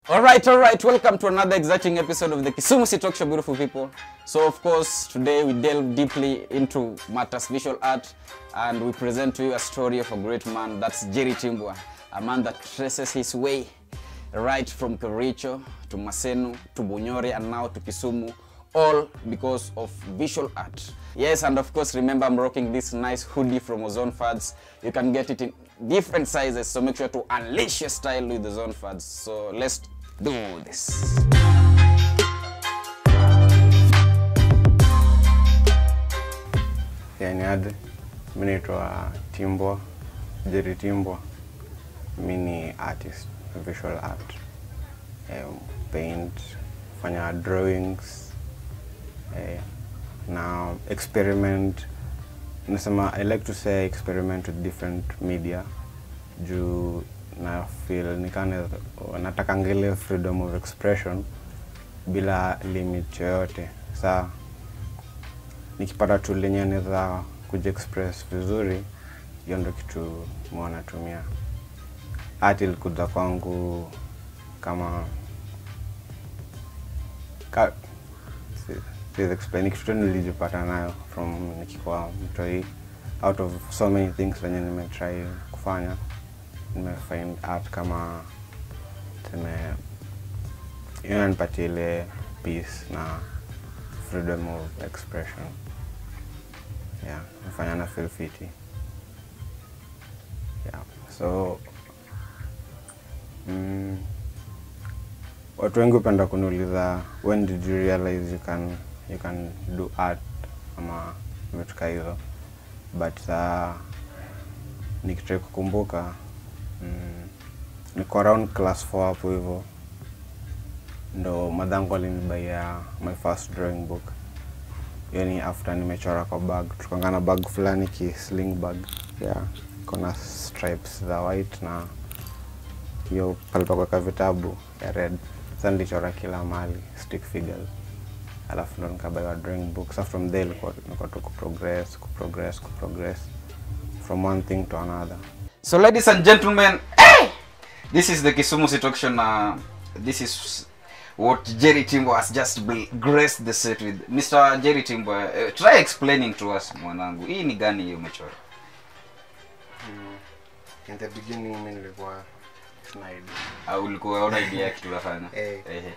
Alright, welcome to another exciting episode of the Kisumu Talk Show, beautiful people. So of course, today we delve deeply into matters visual art and we present to you a story of a great man, that's Timbwah, a man that traces his way right from Kericho to Maseno to Bunyore and now to Kisumu, all because of visual art. Yes, and of course, remember I'm rocking this nice hoodie from Ozone Fads. You can get it in different sizes, so make sure to unleash your style with Ozone Fads. So let's do this. KENYAN, mimi naitwa Timbwah, Timbwah. Mimi ni artist, visual art. Paint, fanya drawings, now experiment. I like to say experiment with different media. Na feel nataka ngile freedom of expression bila limit yoyote. Sa nikipata tu lenye naweza kujiexpress vizuri, hiyo ndio kitu mwana tumia. Art ilikuja kwangu kama please explain kitu nilijipata nayo from nikikuwa mtoi, out of so many things wenye nimetry kufanya. Find art kama inanipatia ile peace na freedom of expression. Yeah, nafanya na feel fiti. Yeah, so watu wengi hupenda kuniuliza, when did you realize you can do art ama vitu kama hizo? But nikitaka kukumbuka, niko around class 4 hapo hivyo ndo madango alinibaya my first drawing book. Yani after nimechora kwa bag, tukangana bag fulani ki sling bag, yeah, kuna stripes za white na hiyo palipo kwa vitabu ya red. Sasa nilichora kila mahali stick figures, alafu ndo nikabaya drawing book. So from there niko to progress from one thing to another. So ladies and gentlemen, this is the Kisumu Talk Show. This is what Timbwah has just graced the set with. Mr. Timbwah, try explaining to us, mwanangu. Hii ni gani hiyo umechora? In the beginning mimi nilikuwa na idea. Ulikuwa una idea kitu unafanya?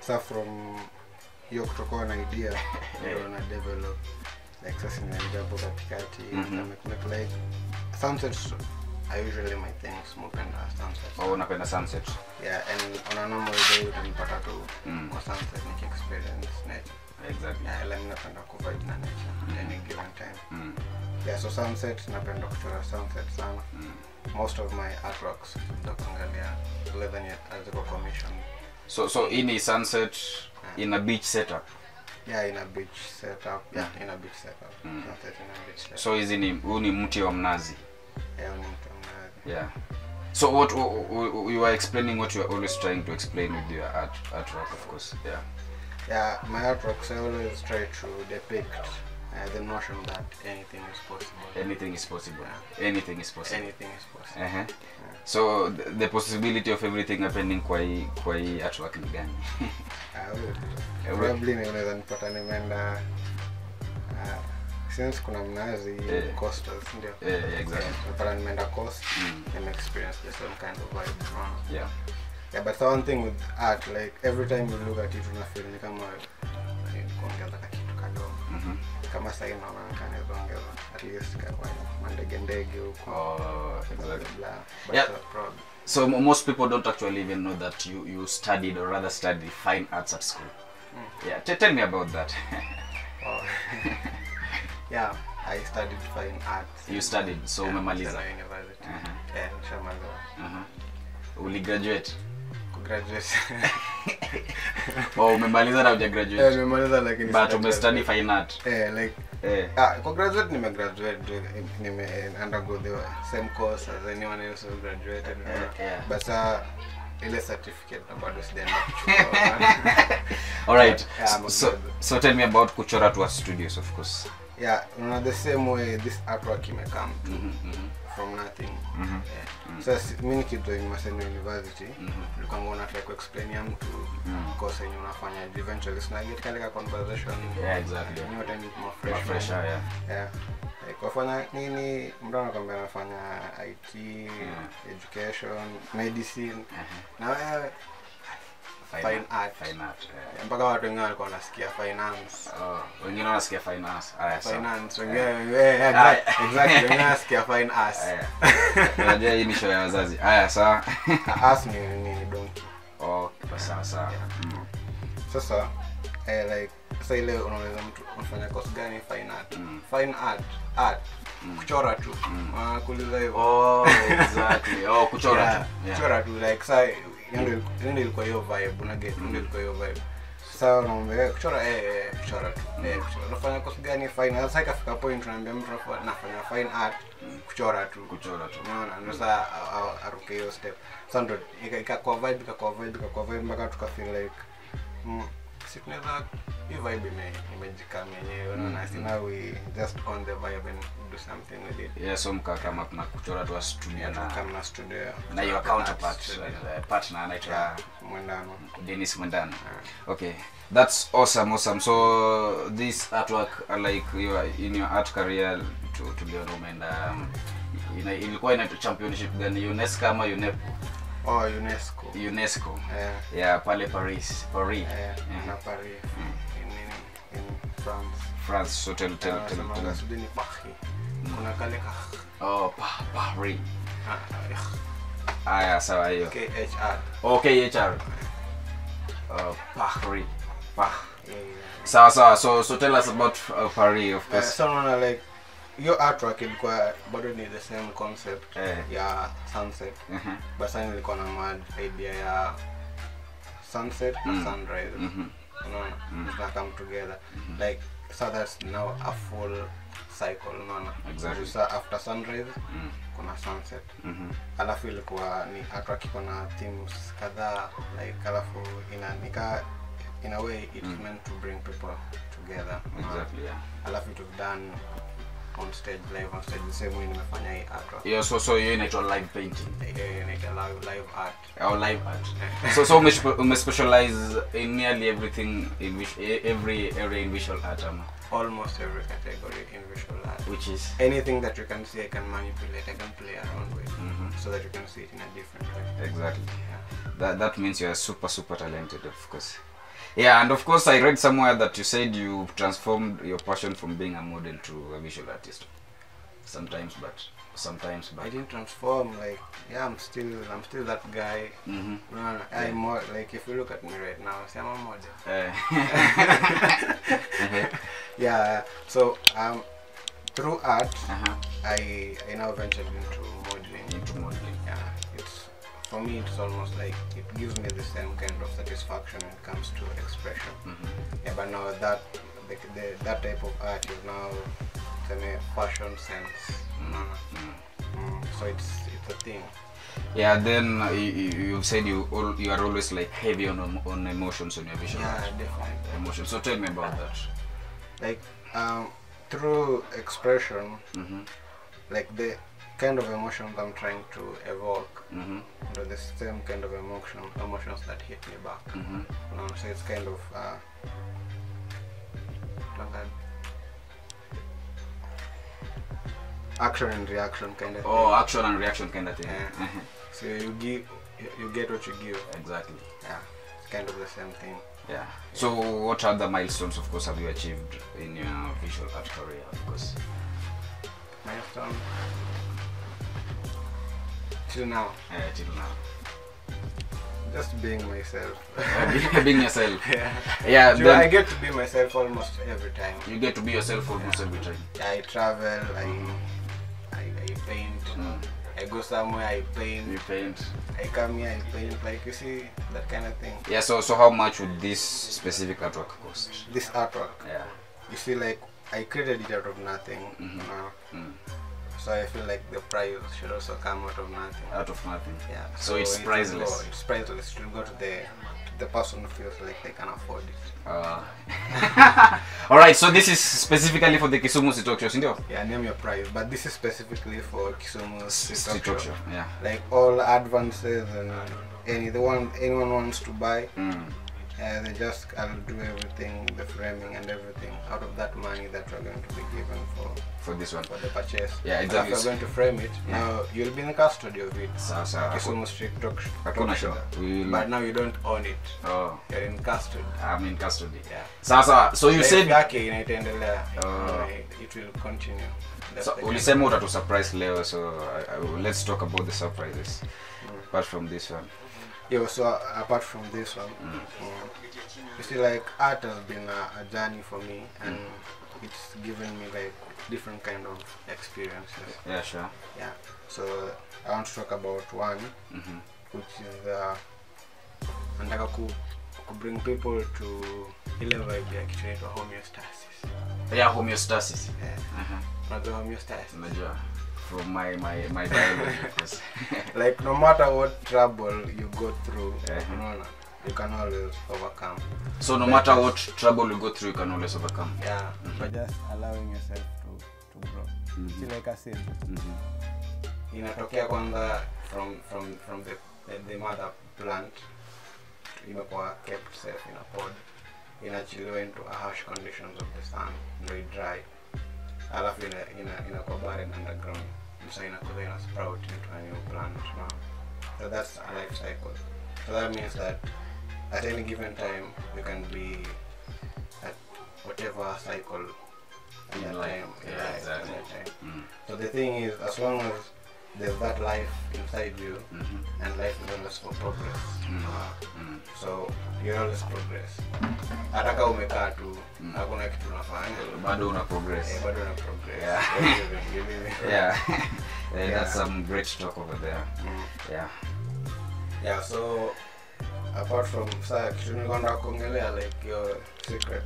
So from hiyo kutoka na idea ndio na develop like sasa ninaanza katikati na make like sunset. I usually my things smoke and sunset. Oh, unapenda sunset? Yeah, and on a normal day utanipata tu kwa sunset ni experience net. Exactly. Yeah, like napenda kuvibe na nature at any given time. Yeah, so sunset napenda kuchora sunset sana. Most of my artworks ndokangalia leather as a commission. So in a sunset in a beach setup. Yeah, in a beach setup. Yeah, in a beach setup. Sunset in a beach setup. So hizi ni mti wa mnazi. Yeah, yeah. So what you are explaining what you are always trying to explain with your artwork, of course. Yeah. Yeah, my artworks I always try to depict the notion that anything is possible. Anything is possible. Yeah. Anything is possible. Anything is possible. Yeah. So the possibility of everything happening kwa hii artwork ni gani? Probably unaweza nipata nimeenda since kuna mnazi coasters ndio. Yeah, exactly. Nipata nimeenda coast and experience the same kind of vibe from. Yeah. Yeah, but one thing with art, like every time you look at it una feel ni kama kuongeza kitu kadogo. Kama sasa inaona kana ongeza at least kwa ndege huko. Oh, exactly. But yeah. Problem. So most people don't actually even know that you studied or rather studied fine arts at school. Yeah, tell me about that. Oh. Yeah, I studied fine arts. You studied, so umemaliza university. Yeah, nishamaliza. Uli graduate? Graduate. Oh, umemaliza na uja graduate? Yeah, nimemaliza lakini but umestudy fine art. Like kwa graduate nime undergo the same course as anyone else who graduated. But ile certificate bado sijaenda kuchukua. All right. So tell me about kuchora to studios, of course. Yeah, the same way this artwork came from nothing. So mimi nikijoin Maseno University, nilikuwa ngona try explain ya mtu course yenye unafanya eventually na get kale conversation. Yeah, exactly. You know what I mean, more fresh. Yeah. Kwa fanya nini mtu anakwambia anafanya IT, education, medicine. Na wewe fine art. Mpaka watu wengine walikuwa wanasikia finance. Wengine wanasikia finance. Finance. Exactly. Wengine wanasikia finance. Unajua hii ni show ya wazazi. Sawa. As ni donkey. Sawa. Sasa like sasa ile unaweza mtu unafanya course gani fine art. Kuchora tu. Kuuliza hivyo. Exactly. Kuchora tu. Kuchora tu like sasa ndio ilikuwa hiyo vibe ndio ilikuwa hiyo vibe. Sasa unaomba kuchora kuchora tu. Unafanya course gani fine? Sasa ikafika point tunaambia mtu anafanya fine art kuchora tu. Unaona ndio sasa aruke hiyo step. Sasa ndio ikakuwa vibe mpaka tukafeel like tunaweza hii vibe imejikam yenyewe unaona sina we just on the vibe and do something with it. Yeah, so kama kuna kuchora tu studio kama studio na your counterpart partner anaitwa Dennis Mwendano. Okay, that's awesome. So this artwork like you are in your art career to be umeenda ilikuwa inaitwa championship gani, UNESCO ama UNEP? UNESCO. Yeah, pale Paris. Na Paris. In France. So tell. Sudeni Paris. Kuna kale Paris. Sawa hiyo. KHR. KHR. Paris. Sawa. So tell us about Paris, of course. So like your artwork ilikuwa bado ni the same concept ya sunset. But sasa nilikuwa na mad idea ya sunset na sunrise. Unaona? Come together. Like so that's now a full cycle, unaona? Exactly. So after sunrise kuna sunset. Alafu ilikuwa ni artwork iko na themes kadhaa like alafu in a way it's meant to bring people together. Exactly, yeah. Alafu it was done on stage, live on stage, the same way nimefanya hii artwork. Yeah, so you inaitwa live painting. Inaitwa live art. Live art. So we specialize in nearly everything in which every area in visual art. Almost every category in visual art. Which is anything that you can see, I can manipulate, I can play around with, so that you can see it in a different way. Exactly. Yeah. That means you are super talented, of course. Yeah, and of course I read somewhere that you said you transformed your passion from being a model to a visual artist. Sometimes, but I didn't transform. Like, yeah, I'm still that guy. No, I'm more like, if you look at me right now, see, I'm a model. Yeah. So through art, I now ventured into modeling. Yeah, for me it's almost like it gives me the same kind of satisfaction when it comes to expression. Yeah, but now that that type of art is now a fashion sense. So it's a thing. Yeah, then you said you are always like heavy on emotions on your visual art. Yeah, definitely. Emotions. So tell me about that. Like through expression, like the kind of emotions I'm trying to evoke, the same kind of emotions that hit me back. So it's kind of action and reaction kind of thing. Action and reaction kind of thing. Yeah. So you get what you give. Exactly. Yeah, it's kind of the same thing. Yeah. So what other milestones, of course, have you achieved in your visual art career, of course? Milestone? Till now. Till now. Just being myself. Being yourself. Yeah. Then I get to be myself almost every time. You get to be yourself almost every time. Yeah, I travel, I paint. I go somewhere, I paint. You paint. I come here, I paint. Like, you see, that kind of thing. Yeah, so how much would this specific artwork cost? This artwork? Yeah. You see, like, I created it out of nothing. So I feel like the price should also come out of nothing. Out of nothing. Yeah. So it's priceless. It's priceless. It will go to the person feels like they can afford it. Alright, so this is specifically for the Kisumu Street Talk Show, sindio? Yeah, name your price, but this is specifically for Kisumu Street Talk Show. Yeah. Like all advances and anyone wants to buy, they just I'll do everything, the framing and everything out of that money that we're going to be given for this one, for the purchase. Yeah, exactly. If we're going to frame it, now you'll be in custody of it. Kisumu Street Talk Show. But now you don't own it. Oh, you're in custody. I'm in custody. Yeah. So you said it will continue. So ulisema utatu surprise leo, so let's talk about the surprises. Apart from this one. Yeah, so apart from this one, you see, like art has been a journey for me, and it's given me like different kind of experiences. Yeah, sure. Yeah. So I want to talk about one, which is nataka ku bring people to ile vibe ya kitu inaitwa homeostasis. Yeah, homeostasis. Yeah. Not homeostasis. Najua. From my biology, because like no matter what trouble you go through, you can always overcome. So no matter what trouble you go through, you can always overcome. Yeah, but just allowing yourself to grow. See, like I said, inatokea kwanza from the mother plant, imekuwa kept safe in a pod, inachiliwa into a harsh conditions of the sun, very dry. Alafu inakuwa barren underground, so inakuwa sprout into a new plant now. So that's a life cycle. So that means that at any given time you can be at whatever cycle in that time. Yeah, exactly. So the thing is, as long as there's that life inside you, and life is always for progress. So you always progress. Ataka umekaa tu, hakuna kitu unafanya. Bado una progress. Bado una progress. Yeah. Yeah. That's some great talk over there. Yeah, so apart from kitu nilikwenda kuongelea like your secret.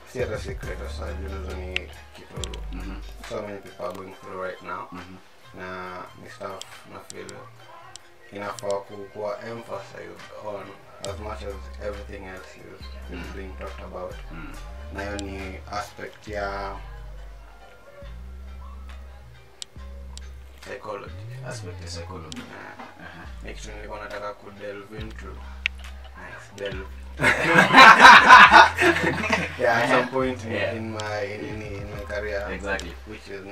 See the secret of surgery ni kitu so many people are going through right now. Na ni stuff na feel inafaa kuwa emphasized on as much as everything else is being talked about. Na hiyo ni aspect ya psychology. Aspect of psychology. Next nilikuwa nataka ku delve into. Delve. Yeah, at some point in my career. Exactly. Which is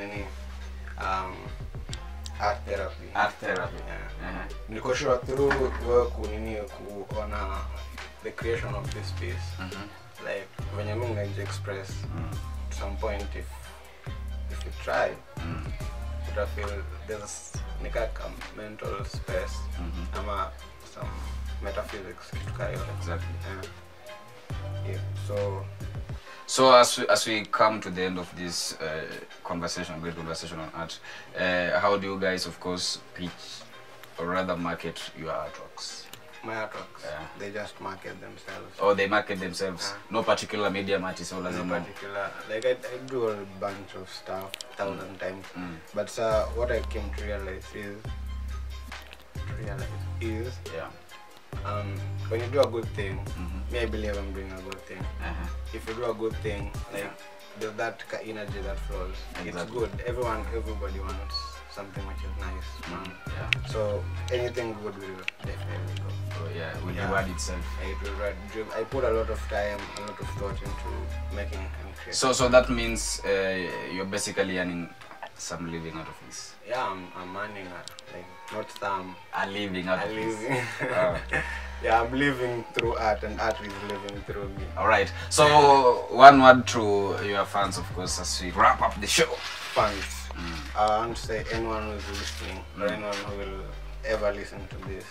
art therapy. Art therapy. Niko sure through work kuona the creation of this piece. Like when you make express at some point if you try, you feel there's a mental space, some metaphysics. Exactly. Yeah. So as we come to the end of this great conversation on art, how do you guys, of course, pitch or rather market your artworks? My artworks, they just market themselves. Oh, they market themselves. No particular medium artist or no particular. Like I do a bunch of stuff 1,000 times. But what I came to realize is when you do a good thing, me I believe I'm doing a good thing. If you do a good thing, like there's that energy that flows. Exactly. It's good. Everybody wants something which is nice. So anything good will definitely go. Oh yeah, will reward itself. I put a lot of time, a lot of thought into making and creating. So that means you're basically earning some living out of this. Yeah, I'm earning like not some. A living out of this. Yeah, I'm living through art, and art is living through me. Alright, so one word to your fans, of course, as we wrap up the show. Fans. I want to say anyone who is listening, or anyone who will ever listen to this,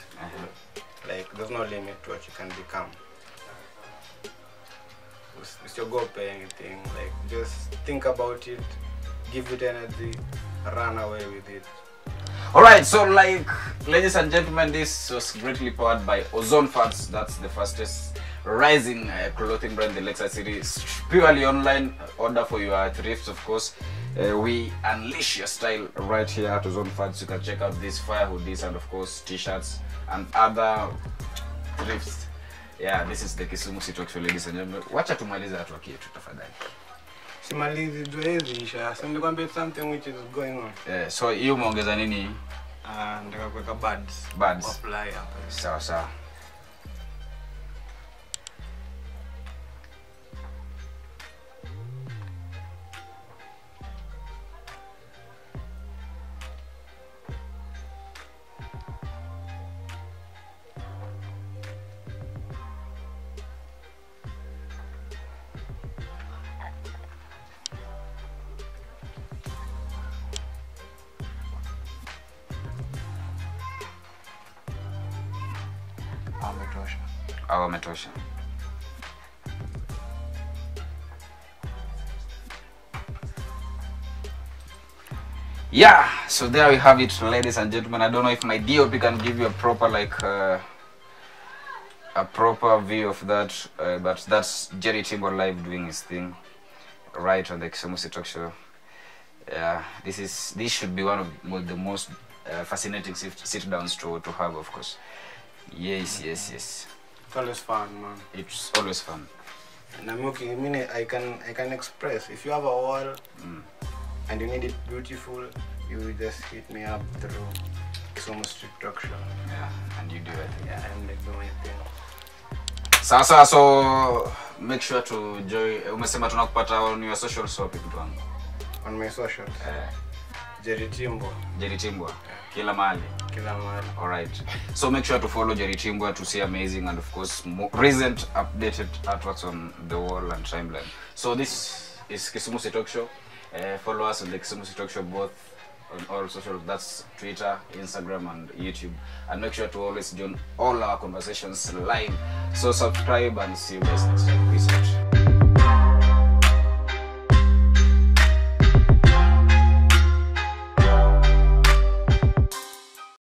like there's no limit to what you can become. It's your goal pay anything, like just think about it, give it energy, run away with it. Alright, so like, ladies and gentlemen, this was greatly powered by Ozone Fans. That's the fastest rising clothing brand in the Lakeside City. Purely online, order for your thrifts, of course. We unleash your style right here at Ozone Fans. You can check out these fire hoodies and of course t-shirts and other thrifts. Yeah, this is the Kisumu City Talk Show, ladies and gentlemen. Wacha tumalize watu wakitu tafadhali. Simalizi zoezi isha. So nikwambia something which is going on. So hiyo umeongeza nini? Nataka kuweka buds. Buds. Apply hapa. Sawa sawa. Ametosha. Yeah, so there we have it, ladies and gentlemen. I don't know if my DOP can give you a proper a proper view of that, but that's Jerry Timbwah live doing his thing right on the Kisumu City Talk Show. Yeah, this should be one of the most fascinating sit downs to have, of course. Yes. It's always fun, man. It's always fun. And I'm looking. I mean, I can express. If you have a wall and you need it beautiful, you just hit me up through Kisumu Street Talk Show. Yeah, and you do it. Yeah, I'm like doing my thing. So make sure to join. Umesema tunakupata on your social shopping wangu. On my socials. Jerry Timbwah. Jerry Timbwah. Kila mahali. Alright. So make sure to follow Jerry Timbwah to see amazing and of course more recent updated artworks on the wall and timeline. So this is Kisumu City Talk Show. Follow us on the Kisumu City Talk Show both on all social, that's Twitter, Instagram and YouTube. And make sure to always join all our conversations live. So subscribe and see you guys next time. Peace out.